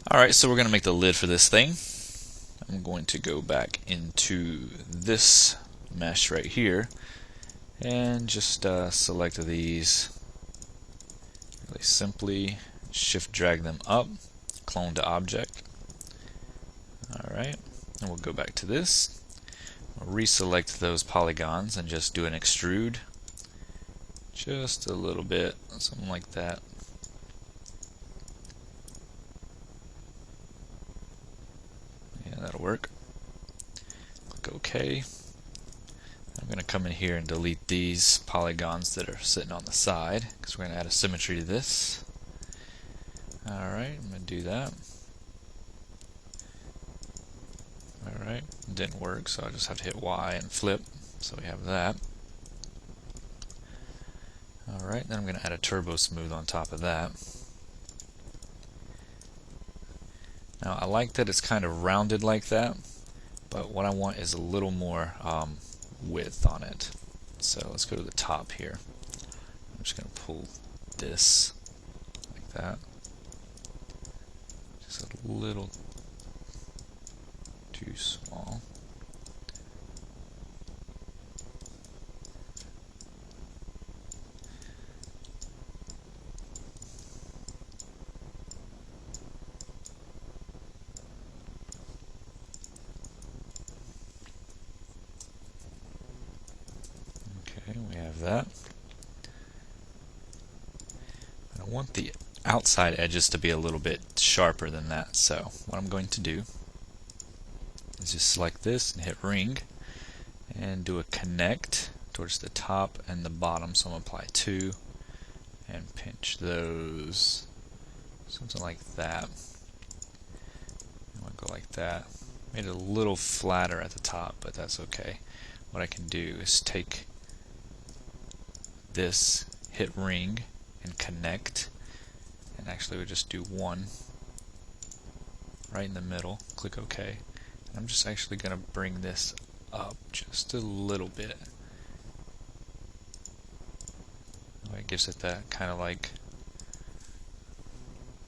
Alright, so we're going to make the lid for this thing. I'm going to go back into this mesh right here and just select these really simply, shift drag them up, clone to object. Alright, and we'll go back to this. We'll reselect those polygons and just do an extrude. Just a little bit, something like that. Yeah, that'll work. Click OK. I'm going to come in here and delete these polygons that are sitting on the side because we're going to add a symmetry to this. Alright, I'm going to do that. Alright, didn't work, so I just have to hit Y and flip. So we have that. Alright, then I'm going to add a turbo smooth on top of that. Now I like that it's kind of rounded like that, but what I want is a little more width on it. So let's go to the top here. I'm just going to pull this like that. Just a little too small. Okay, we have that. I want the outside edges to be a little bit sharper than that, so what I'm going to do is just select this and hit ring and do a connect towards the top and the bottom. So I'm going to apply 2 and pinch those, something like that. I'm going to go like that. Made it a little flatter at the top, but that's okay. What I can do is take this, hit ring and connect, and actually we just do 1 right in the middle, click OK. And I'm just actually going to bring this up just a little bit. It gives it that kind of like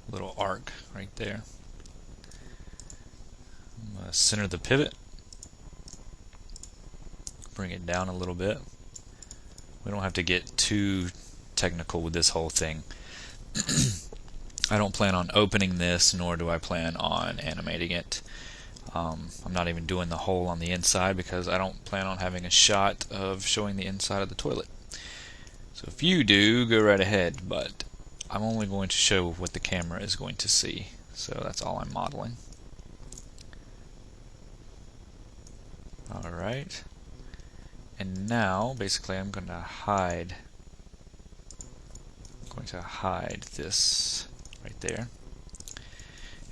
little arc right there. I'm going to center the pivot, bring it down a little bit. We don't have to get too technical with this whole thing. I don't plan on opening this, nor do I plan on animating it. I'm not even doing the hole on the inside because I don't plan on having a shot of showing the inside of the toilet. So if you do, go right ahead, but I'm only going to show what the camera is going to see. So that's all I'm modeling. Alright. And now, basically, I'm going to hide this right there.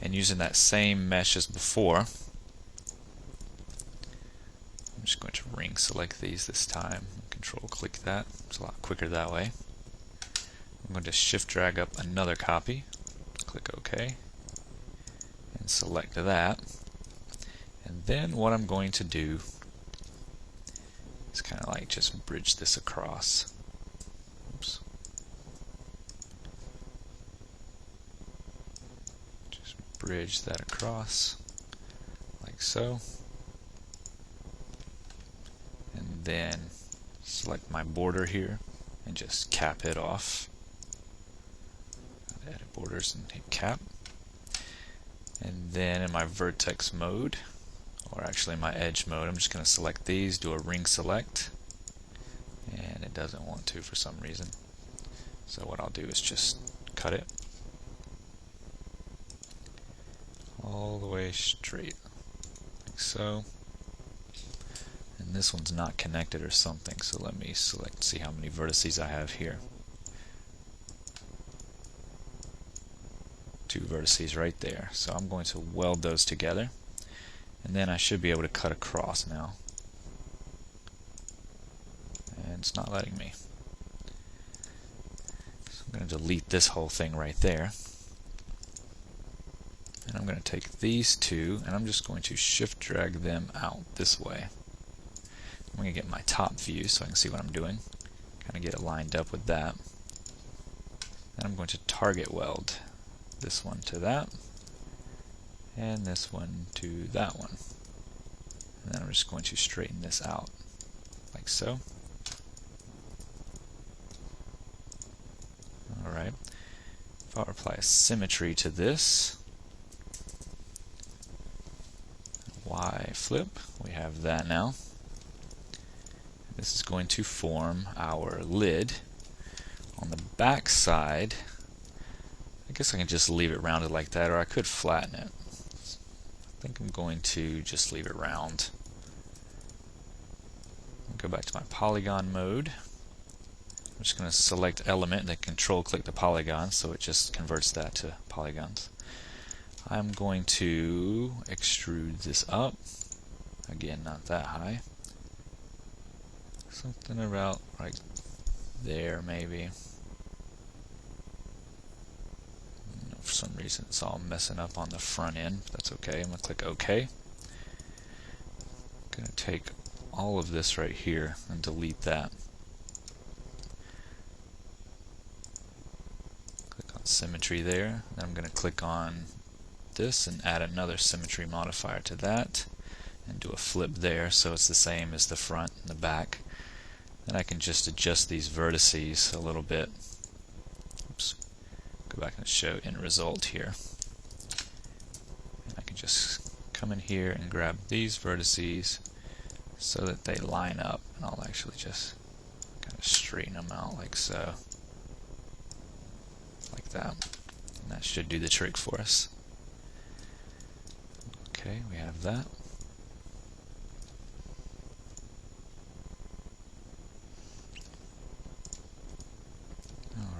And using that same mesh as before, I'm just going to ring select these this time. Control click that. It's a lot quicker that way. I'm going to shift drag up another copy. Click OK. And select that. And then what I'm going to do is kind of like just bridge this across. Oops. Just bridge that across like so. And then select my border here and just cap it off. Edit borders and hit cap. And then in my vertex mode, or actually my edge mode, I'm just going to select these, do a ring select, and it doesn't want to for some reason. So what I'll do is just cut it all the way straight, like so. And this one's not connected or something, so let me select, see how many vertices I have here. 2 vertices right there. So I'm going to weld those together, and then I should be able to cut across now. And it's not letting me. So I'm going to delete this whole thing right there. And I'm going to take these 2 and I'm just going to shift drag them out this way. I'm going to get my top view so I can see what I'm doing. Kind of get it lined up with that. Then I'm going to target weld this one to that. and this one to that one. And then I'm just going to straighten this out like so. Alright, if I apply a symmetry to this, Y flip, we have that now. This is going to form our lid. On the back side, I guess I can just leave it rounded like that, or I could flatten it. I think I'm going to just leave it round. Go back to my polygon mode. I'm just going to select element and then control click the polygon so it just converts that to polygons. I'm going to extrude this up. Again, not that high. Something about right there maybe. For some reason it's all messing up on the front end. That's okay. I'm going to click OK. I'm going to take all of this right here and delete that. Click on symmetry there. Then I'm going to click on this and add another symmetry modifier to that and do a flip there so it's the same as the front and the back. Then I can just adjust these vertices a little bit. Oops. Go back and show end result here. And I can just come in here and grab these vertices so that they line up, and I'll actually just kind of straighten them out like so. Like that. And that should do the trick for us. Okay, we have that.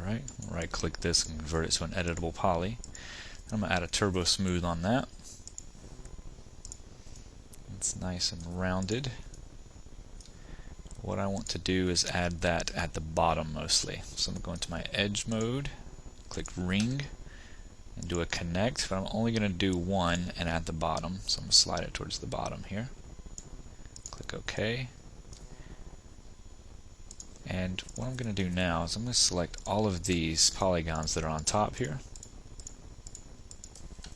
Alright, right click this and convert it to an editable poly. I'm going to add a turbo smooth on that. It's nice and rounded. What I want to do is add that at the bottom mostly. So I'm going to my edge mode, click ring, and do a connect, but I'm only going to do one and at the bottom. So I'm going to slide it towards the bottom here. Click OK. And what I'm going to do now is I'm going to select all of these polygons that are on top here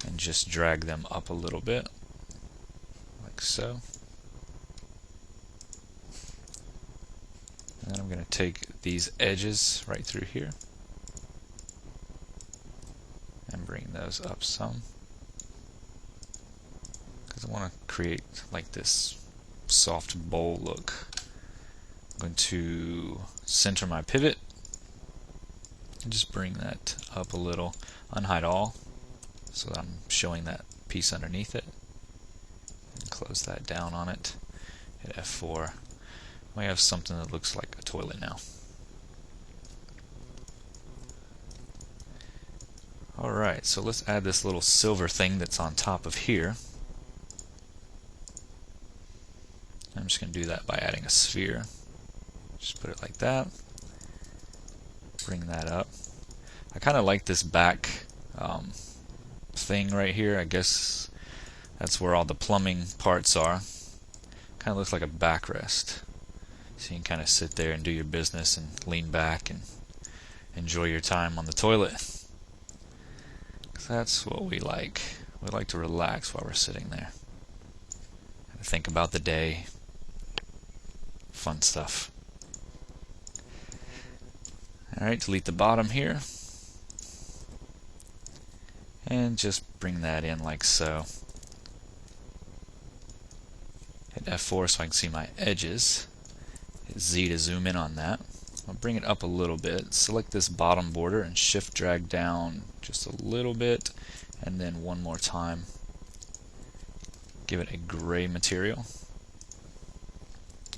and just drag them up a little bit, like so. And then I'm going to take these edges right through here and bring those up some, because I want to create like this soft bowl look. I'm going to center my pivot and just bring that up a little, unhide all so that I'm showing that piece underneath it, and close that down on it. Hit F4. We have something that looks like a toilet now. Alright, so let's add this little silver thing that's on top of here. I'm just going to do that by adding a sphere. Just put it like that. Bring that up. I kind of like this back thing right here. I guess that's where all the plumbing parts are. Kind of looks like a backrest. So you can kind of sit there and do your business and lean back and enjoy your time on the toilet. 'Cause that's what we like. We like to relax while we're sitting there. And think about the day. Fun stuff. Alright, delete the bottom here. And just bring that in like so. Hit F4 so I can see my edges. Hit Z to zoom in on that. I'll bring it up a little bit. Select this bottom border and shift drag down just a little bit. And then one more time. Give it a gray material.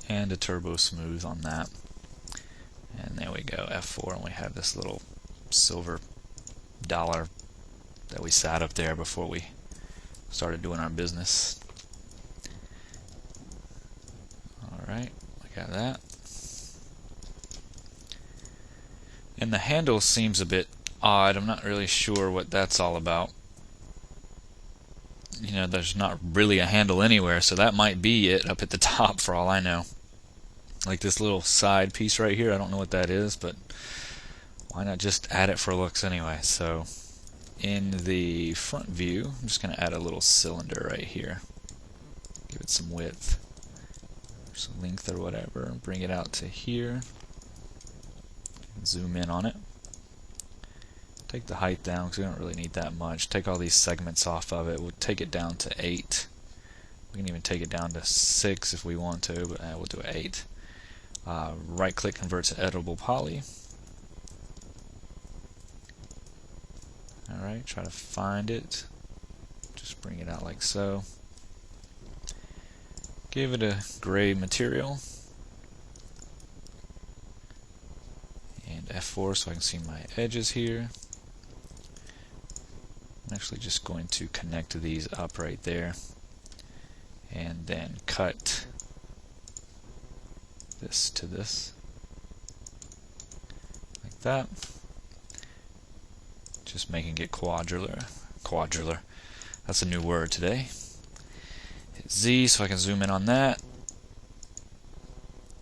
And a turbo smooth on that. And there we go, F4, and we have this little silver dollar that we sat up there before we started doing our business. Alright, we got that. And the handle seems a bit odd. I'm not really sure what that's all about. You know, there's not really a handle anywhere, so that might be it up at the top for all I know. Like this little side piece right here, I don't know what that is, but why not just add it for looks anyway. So in the front view, I'm just going to add a little cylinder right here. Give it some width, some length or whatever. Bring it out to here. Zoom in on it. Take the height down because we don't really need that much. Take all these segments off of it. We'll take it down to 8. We can even take it down to 6 if we want to, but we'll do 8. Right click, convert to editable poly. Alright, try to find it. Just bring it out like so. Give it a gray material. And F4 so I can see my edges here. I'm actually just going to connect these up right there. And then cut this to this. Like that. Just making it quadrular. That's a new word today. Hit Z so I can zoom in on that.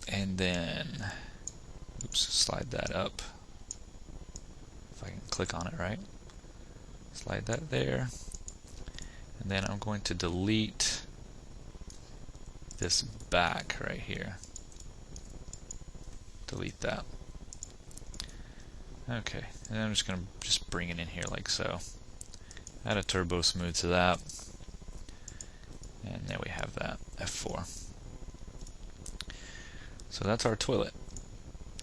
And then, oops, slide that up. If I can click on it right. Slide that there. And then I'm going to delete this back right here. Delete that. Okay, and then I'm just going to bring it in here like so. Add a turbo smooth to that. And there we have that, F4. So that's our toilet.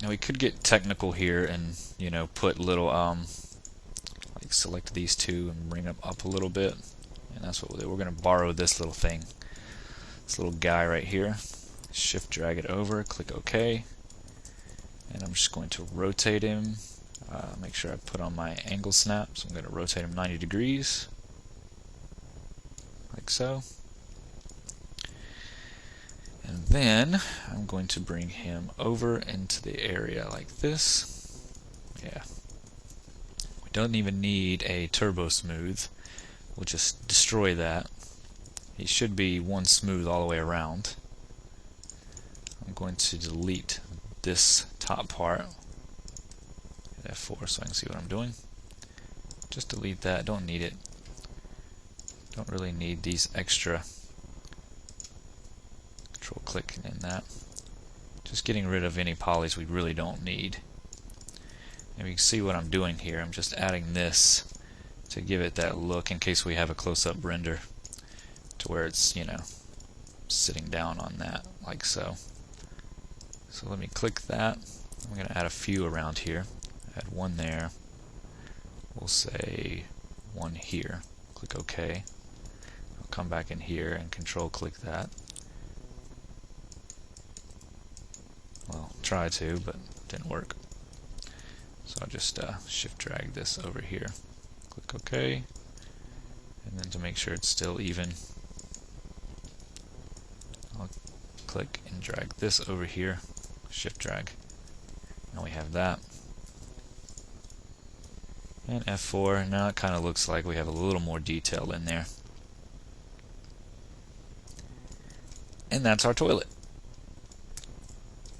Now we could get technical here and, you know, put little, like select these two and bring them up a little bit. And that's what we'll do. We're going to borrow this little thing. This little guy right here. Shift drag it over, click OK. And I'm just going to rotate him. Make sure I put on my angle snap, so I'm going to rotate him 90 degrees, like so. And then I'm going to bring him over into the area like this. Yeah. We don't even need a turbo smooth. We'll just destroy that. He should be one smooth all the way around. I'm going to delete this top part. F4 so I can see what I'm doing. Just delete that, don't need it. Don't really need these extra. Control click in that. Just getting rid of any polys we really don't need. And you can see what I'm doing here. I'm just adding this to give it that look in case we have a close-up render to where it's, you know, sitting down on that like so. So let me click that. I'm going to add a few around here. Add one there. We'll say one here. Click OK. I'll come back in here and control click that. Well, try to, but didn't work. So I'll just shift drag this over here. Click OK. And then to make sure it's still even, I'll click and drag this over here. Shift drag. Now we have that. And F4, now it kind of looks like we have a little more detail in there. And that's our toilet.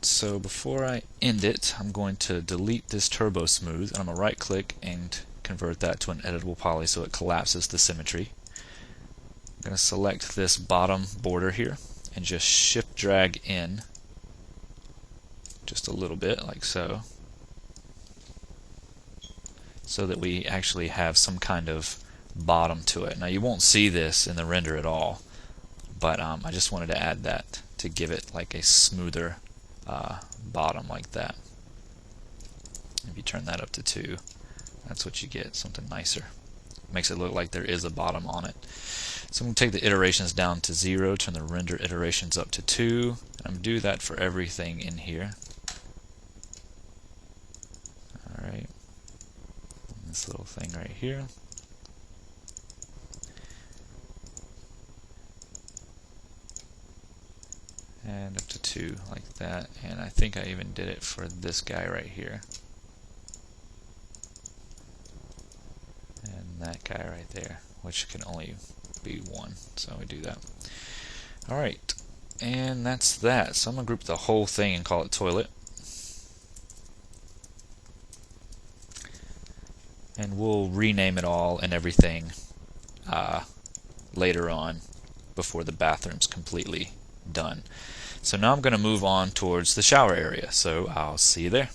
So before I end it, I'm going to delete this turbo smooth, and I'm going to right click and convert that to an editable poly so it collapses the symmetry. I'm going to select this bottom border here and just shift drag in just a little bit like so. So that we actually have some kind of bottom to it. Now you won't see this in the render at all, but I just wanted to add that to give it like a smoother bottom like that. If you turn that up to 2, that's what you get, something nicer. Makes it look like there is a bottom on it. So I'm going to take the iterations down to 0, turn the render iterations up to 2, and I'm going to do that for everything in here. Alright. This little thing right here. And up to 2 like that. And I think I even did it for this guy right here. And that guy right there, which can only be 1. So we do that. Alright. And that's that. So I'm going to group the whole thing and call it toilet. and we'll rename it all and everything later on before the bathroom's completely done. So now I'm going to move on towards the shower area, so I'll see you there.